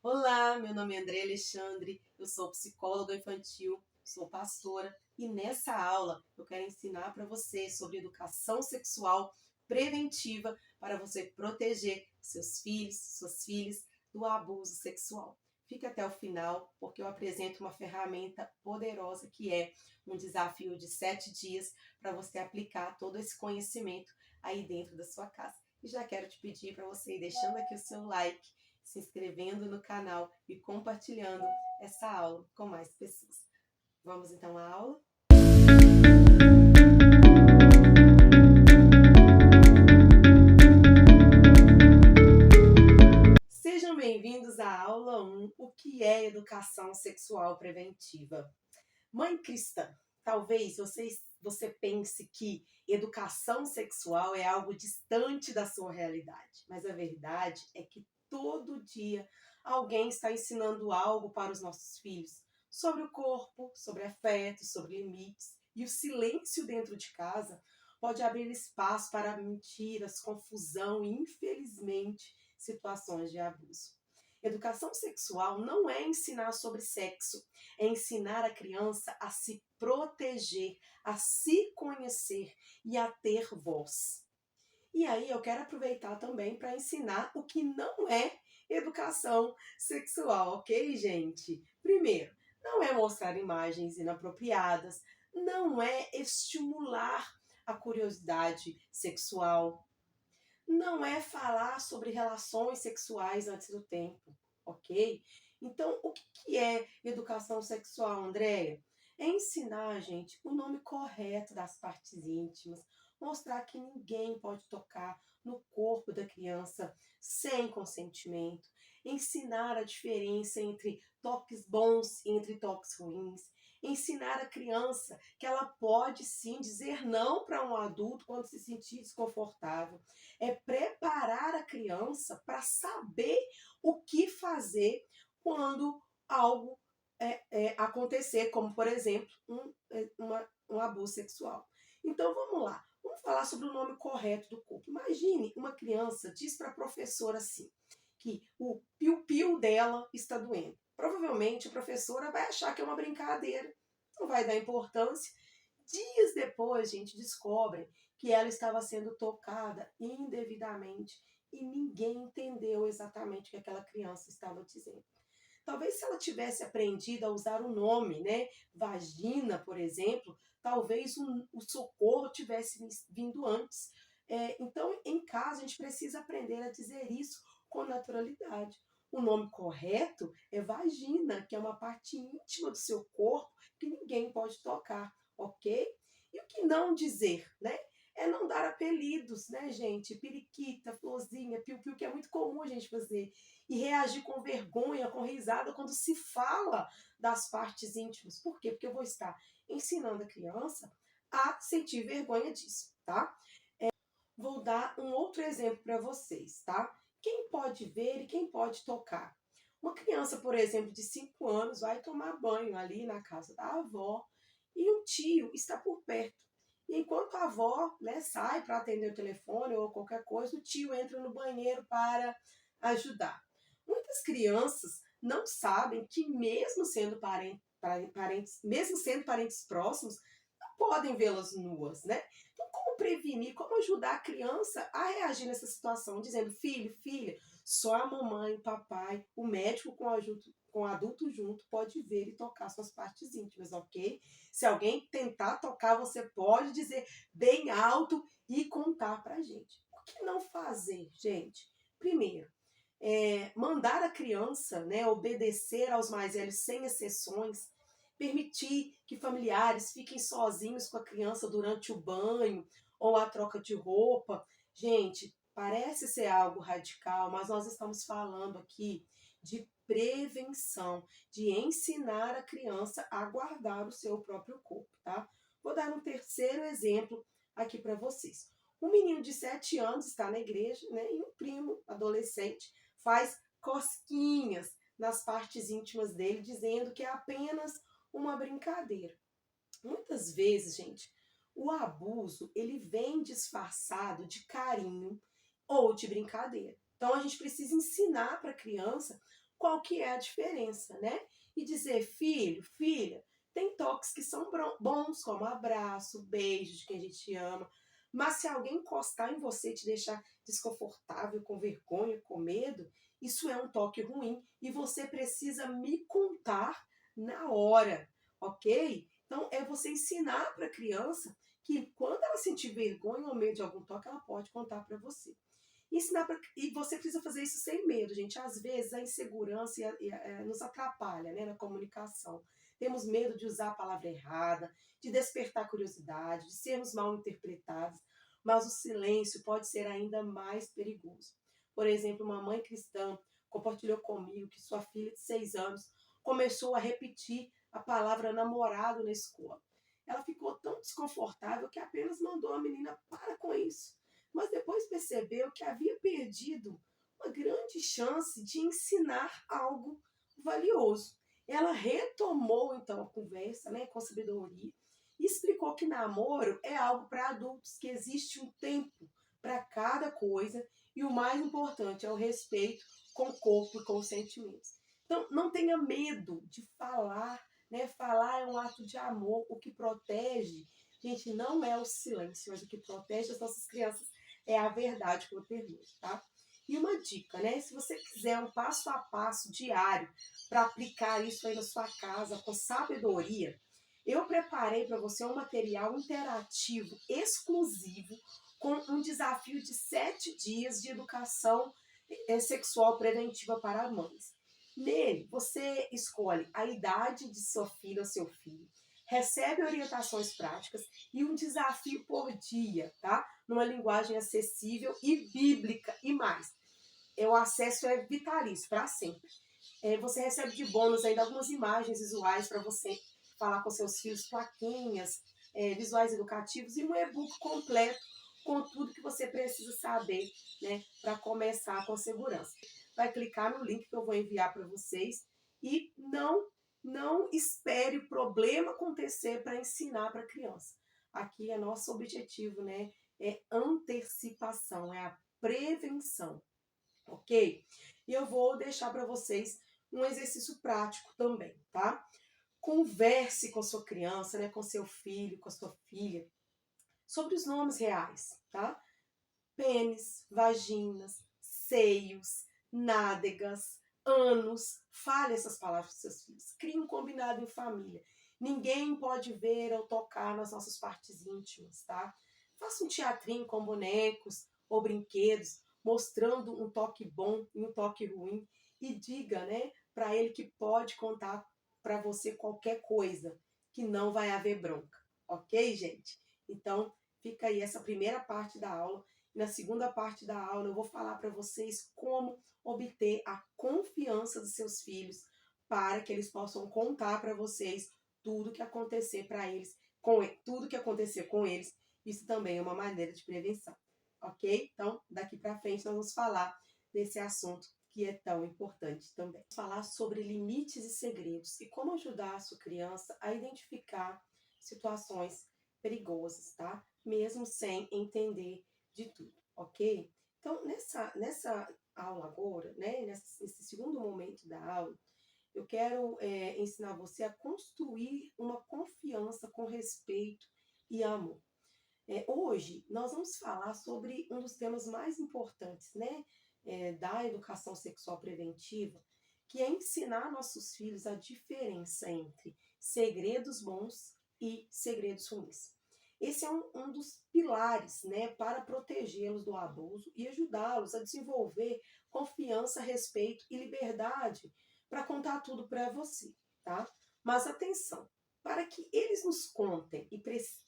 Olá, meu nome é André Alexandre, eu sou psicóloga infantil, sou pastora e nessa aula eu quero ensinar para você sobre educação sexual preventiva para você proteger seus filhos, suas filhas do abuso sexual. Fique até o final porque eu apresento uma ferramenta poderosa que é um desafio de 7 dias para você aplicar todo esse conhecimento aí dentro da sua casa. E já quero te pedir para você ir deixando aqui o seu like, se inscrevendo no canal e compartilhando essa aula com mais pessoas. Vamos então à aula? Sejam bem-vindos à aula 1, o que é educação sexual preventiva. Mãe cristã, talvez você pense que educação sexual é algo distante da sua realidade, mas a verdade é que todo dia alguém está ensinando algo para os nossos filhos sobre o corpo, sobre afetos, sobre limites, e o silêncio dentro de casa pode abrir espaço para mentiras, confusão e, infelizmente, situações de abuso. Educação sexual não é ensinar sobre sexo, é ensinar a criança a se proteger, a se conhecer e a ter voz. E aí eu quero aproveitar também para ensinar o que não é educação sexual, ok, gente? Primeiro, não é mostrar imagens inapropriadas, não é estimular a curiosidade sexual, não é falar sobre relações sexuais antes do tempo, ok? Então, o que é educação sexual, Andréia? É ensinar, gente, o nome correto das partes íntimas, mostrar que ninguém pode tocar no corpo da criança sem consentimento, ensinar a diferença entre toques bons e entre toques ruins, ensinar a criança que ela pode sim dizer não para um adulto quando se sentir desconfortável, é preparar a criança para saber o que fazer quando algo acontecer, como por exemplo um abuso sexual. Então vamos lá, vamos falar sobre o nome correto do corpo. Imagine uma criança diz para a professora assim, que o piu-piu dela está doendo. Provavelmente a professora vai achar que é uma brincadeira, não vai dar importância. Dias depois, gente, descobrem que ela estava sendo tocada indevidamente e ninguém entendeu exatamente o que aquela criança estava dizendo. Talvez se ela tivesse aprendido a usar o nome, né, vagina, por exemplo, talvez o socorro tivesse vindo antes. Então, em casa, a gente precisa aprender a dizer isso com naturalidade. O nome correto é vagina, que é uma parte íntima do seu corpo que ninguém pode tocar, ok? E o que não dizer, né? É não dar apelidos, né, gente? Periquita, florzinha, piu-piu, que é muito comum a gente fazer. E reagir com vergonha, com risada, quando se fala das partes íntimas. Por quê? Porque eu vou estar ensinando a criança a sentir vergonha disso, tá? Vou dar um outro exemplo para vocês, tá? Quem pode ver e quem pode tocar. Uma criança, por exemplo, de 5 anos vai tomar banho ali na casa da avó e um tio está por perto. E enquanto a avó, né, sai para atender o telefone ou qualquer coisa, o tio entra no banheiro para ajudar. Muitas crianças não sabem que mesmo sendo parentes próximos, não podem vê-las nuas, né? Então, como prevenir, como ajudar a criança a reagir nessa situação, dizendo, filho, filha, só a mamãe, papai, o médico com o adulto junto pode ver e tocar suas partes íntimas, ok? Se alguém tentar tocar, você pode dizer bem alto e contar pra gente. O que não fazer, gente? Primeiro, mandar a criança, né, obedecer aos mais velhos sem exceções, permitir que familiares fiquem sozinhos com a criança durante o banho ou a troca de roupa. Gente, parece ser algo radical, mas nós estamos falando aqui de prevenção, de ensinar a criança a guardar o seu próprio corpo, tá? Vou dar um terceiro exemplo aqui para vocês. Um menino de 7 anos está na igreja, né, e um primo adolescente faz cosquinhas nas partes íntimas dele, dizendo que é apenas uma brincadeira. Muitas vezes, gente, o abuso ele vem disfarçado de carinho ou de brincadeira. Então a gente precisa ensinar para a criança qual que é a diferença, né? E dizer, filho, filha, tem toques que são bons, como abraço, beijo de quem a gente ama, mas se alguém encostar em você e te deixar desconfortável, com vergonha, com medo, isso é um toque ruim e você precisa me contar na hora, ok? Então, é você ensinar para a criança que quando ela sentir vergonha ou medo de algum toque, ela pode contar para você. E você precisa fazer isso sem medo, gente. Às vezes a insegurança nos atrapalha, né, na comunicação. Temos medo de usar a palavra errada, de despertar curiosidade, de sermos mal interpretados, mas o silêncio pode ser ainda mais perigoso. Por exemplo, uma mãe cristã compartilhou comigo que sua filha de 6 anos começou a repetir a palavra namorado na escola. Ela ficou tão desconfortável que apenas mandou a menina para com isso. Mas depois percebeu que havia perdido uma grande chance de ensinar algo valioso. Ela retomou então a conversa, né, com sabedoria, e explicou que namoro é algo para adultos, que existe um tempo para cada coisa e o mais importante é o respeito com o corpo e com os sentimentos. Então, não tenha medo de falar, né? Falar é um ato de amor. O que protege, gente, não é o silêncio, mas o que protege as nossas crianças é a verdade com o ternura, tá? E uma dica, né? Se você quiser um passo a passo diário para aplicar isso aí na sua casa com sabedoria, eu preparei para você um material interativo exclusivo com um desafio de 7 dias de educação sexual preventiva para mães. Nele, você escolhe a idade de sua filha ou seu filho, recebe orientações práticas e um desafio por dia, tá? Numa linguagem acessível e bíblica e mais. O acesso é vitalício, para sempre. Você recebe de bônus ainda algumas imagens visuais para você falar com seus filhos, plaquinhas, visuais educativos e um e-book completo com tudo que você precisa saber, né, para começar com segurança. Vai clicar no link que eu vou enviar para vocês e não espere o problema acontecer para ensinar para a criança. Aqui é nosso objetivo, né, é antecipação, é a prevenção, ok? E eu vou deixar para vocês um exercício prático também, tá? Converse com sua criança, né, com seu filho, com a sua filha, sobre os nomes reais, tá? Pênis, vaginas, seios, nádegas, ânus. Fale essas palavras para seus filhos. Crie um combinado em família. Ninguém pode ver ou tocar nas nossas partes íntimas, tá? Faça um teatrinho com bonecos ou brinquedos, mostrando um toque bom e um toque ruim. E diga, né, para ele que pode contar para você qualquer coisa, que não vai haver bronca. Ok, gente? Então, fica aí essa primeira parte da aula. Na segunda parte da aula, eu vou falar para vocês como obter a confiança dos seus filhos para que eles possam contar para vocês tudo que acontecer para eles, tudo que acontecer com eles. Isso também é uma maneira de prevenção, ok? Então, daqui para frente, nós vamos falar desse assunto que é tão importante também. Vamos falar sobre limites e segredos e como ajudar a sua criança a identificar situações perigosas, tá? Mesmo sem entender de tudo, ok? Então, nessa aula agora, né, nesse segundo momento da aula, eu quero ensinar você a construir uma confiança com respeito e amor. Hoje, nós vamos falar sobre um dos temas mais importantes, né, da educação sexual preventiva, que é ensinar nossos filhos a diferença entre segredos bons e segredos ruins. Esse é um dos pilares, né, para protegê-los do abuso e ajudá-los a desenvolver confiança, respeito e liberdade para contar tudo para você, tá? Mas atenção, para que eles nos contem,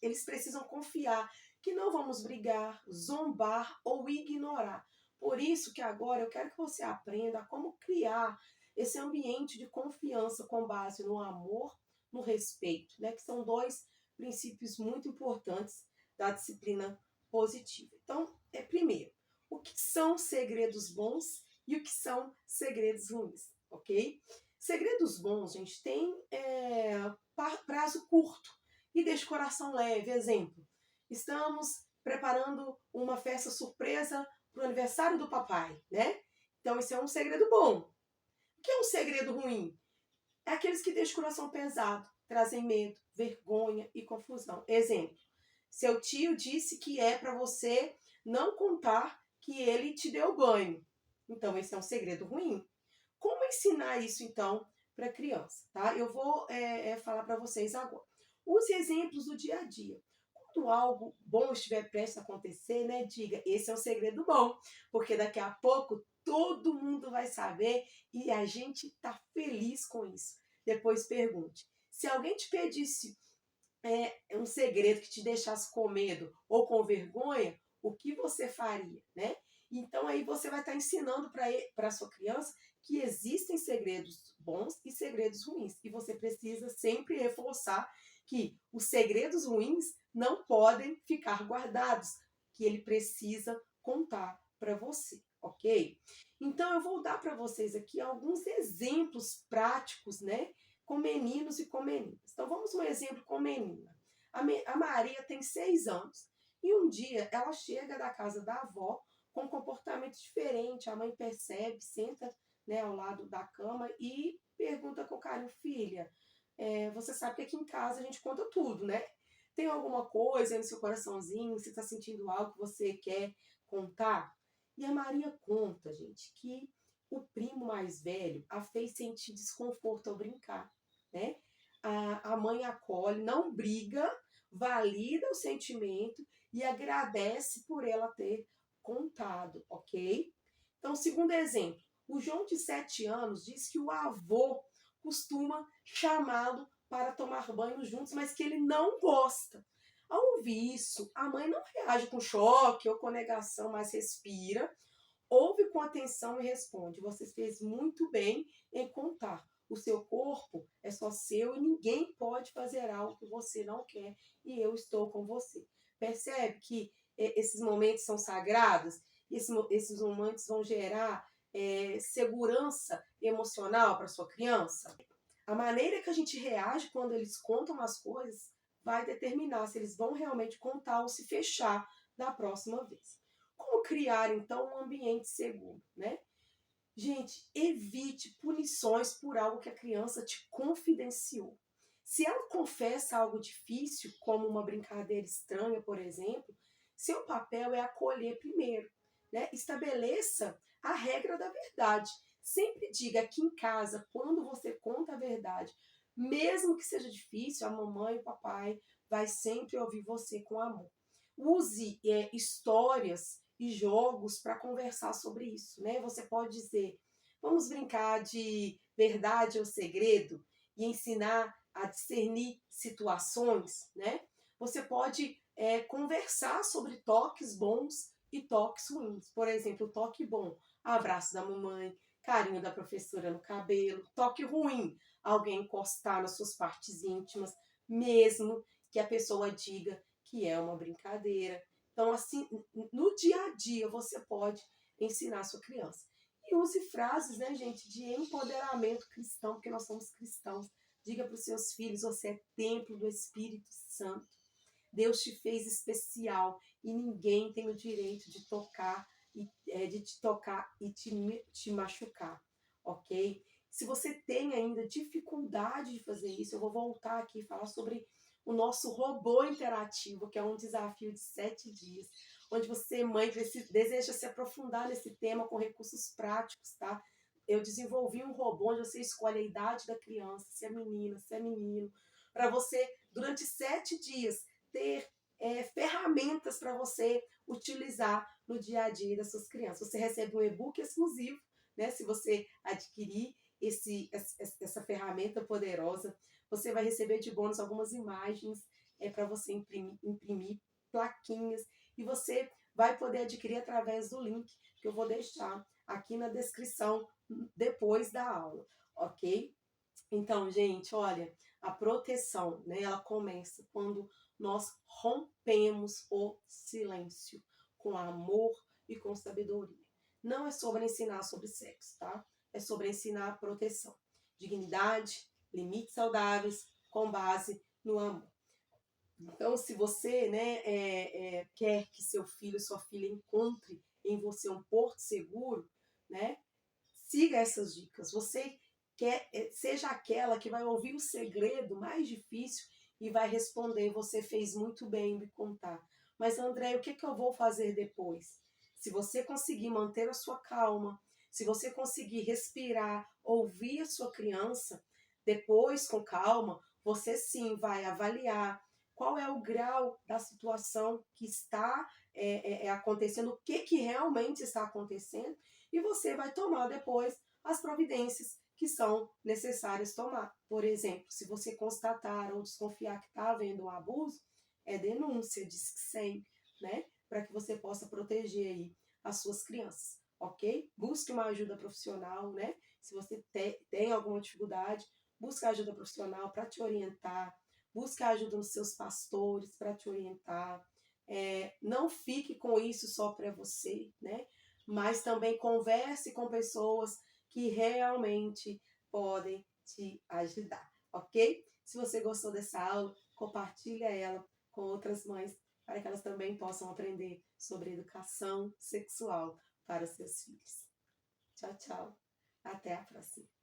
eles precisam confiar que não vamos brigar, zombar ou ignorar. Por isso que agora eu quero que você aprenda a como criar esse ambiente de confiança com base no amor, no respeito, né, que são dois princípios muito importantes da disciplina positiva. Então, primeiro, o que são segredos bons e o que são segredos ruins, ok? Segredos bons, gente, tem prazo curto e deixa o coração leve. Exemplo, estamos preparando uma festa surpresa para o aniversário do papai, né? Então, isso é um segredo bom. O que é um segredo ruim? É aqueles que deixam o coração pesado, trazem medo, vergonha e confusão. Exemplo, seu tio disse que é para você não contar que ele te deu banho. Então, esse é um segredo ruim. Como ensinar isso, então, para a criança? Tá? Eu vou falar para vocês agora. Use exemplos do dia a dia. Quando algo bom estiver prestes a acontecer, né, diga, esse é um segredo bom, porque daqui a pouco todo mundo vai saber e a gente está feliz com isso. Depois pergunte, se alguém te pedisse um segredo que te deixasse com medo ou com vergonha, o que você faria, né? Então aí você vai estar ensinando para a sua criança que existem segredos bons e segredos ruins. E você precisa sempre reforçar que os segredos ruins não podem ficar guardados, que ele precisa contar para você, ok? Então eu vou dar para vocês aqui alguns exemplos práticos, né? Com meninos e com meninas. Então vamos um exemplo com menina. A Maria tem 6 anos e um dia ela chega da casa da avó com um comportamento diferente. A mãe percebe, senta, né, ao lado da cama e pergunta com carinho, filha, você sabe que aqui em casa a gente conta tudo, né? Tem alguma coisa aí no seu coraçãozinho, você está sentindo algo que você quer contar? E a Maria conta, gente, que o primo mais velho a fez sentir desconforto ao brincar, né? A mãe acolhe, não briga, valida o sentimento e agradece por ela ter contado, ok? Então, segundo exemplo, o João de 7 anos diz que o avô costuma chamá-lo para tomar banho juntos, mas que ele não gosta. Ao ouvir isso, a mãe não reage com choque ou com negação, mas respira, ouve com atenção e responde: você fez muito bem em contar. O seu corpo é só seu e ninguém pode fazer algo que você não quer e eu estou com você. Percebe que esses momentos são sagrados? Esses momentos vão gerar segurança emocional para sua criança? A maneira que a gente reage quando eles contam as coisas vai determinar se eles vão realmente contar ou se fechar da próxima vez. Como criar, então, um ambiente seguro, né? Gente, evite punições por algo que a criança te confidenciou. Se ela confessa algo difícil, como uma brincadeira estranha, por exemplo, seu papel é acolher primeiro, né? Estabeleça a regra da verdade. Sempre diga aqui em casa, quando você conta a verdade, mesmo que seja difícil, a mamãe e o papai vai sempre ouvir você com amor. Use histórias e jogos para conversar sobre isso, né? Você pode dizer, vamos brincar de verdade ou segredo e ensinar a discernir situações, né? Você pode conversar sobre toques bons e toques ruins. Por exemplo, toque bom, abraço da mamãe, carinho da professora no cabelo. Toque ruim, alguém encostar nas suas partes íntimas, mesmo que a pessoa diga que é uma brincadeira. Então, assim, no dia a dia você pode ensinar a sua criança. E use frases, né, gente, de empoderamento cristão, porque nós somos cristãos. Diga para os seus filhos, você é templo do Espírito Santo. Deus te fez especial e ninguém tem o direito de tocar e te machucar, ok? Se você tem ainda dificuldade de fazer isso, eu vou voltar aqui e falar sobre o nosso robô interativo, que é um desafio de 7 dias, onde você, mãe, deseja se aprofundar nesse tema com recursos práticos, tá? Eu desenvolvi um robô onde você escolhe a idade da criança, se é menina, se é menino, para você, durante 7 dias, ter ferramentas para você utilizar no dia a dia das suas crianças. Você recebe um e-book exclusivo, né? Se você adquirir essa ferramenta poderosa, você vai receber de bônus algumas imagens para você imprimir plaquinhas e você vai poder adquirir através do link que eu vou deixar aqui na descrição depois da aula, ok? Então, gente, olha, a proteção, né, ela começa quando nós rompemos o silêncio com amor e com sabedoria. Não é sobre ensinar sobre sexo, tá? É sobre ensinar proteção, dignidade, limites saudáveis com base no amor. Então, se você, né, quer que seu filho, sua filha encontre em você um porto seguro, né, siga essas dicas. Você seja aquela que vai ouvir o segredo mais difícil e vai responder: você fez muito bem em me contar. Mas André, o que eu vou fazer depois? Se você conseguir manter a sua calma, se você conseguir respirar, ouvir a sua criança, depois com calma, você sim vai avaliar qual é o grau da situação que está acontecendo, o que realmente está acontecendo, e você vai tomar depois as providências que são necessárias tomar. Por exemplo, se você constatar ou desconfiar que está havendo um abuso, é denúncia, Disque 100, né? Para que você possa proteger aí as suas crianças, ok? Busque uma ajuda profissional, né? Se você tem alguma dificuldade, busque ajuda profissional para te orientar, busque a ajuda dos seus pastores para te orientar. Não fique com isso só para você, né? Mas também converse com pessoas que realmente podem te ajudar, ok? Se você gostou dessa aula, compartilha ela com outras mães para que elas também possam aprender sobre educação sexual para os seus filhos. Tchau, tchau. Até a próxima.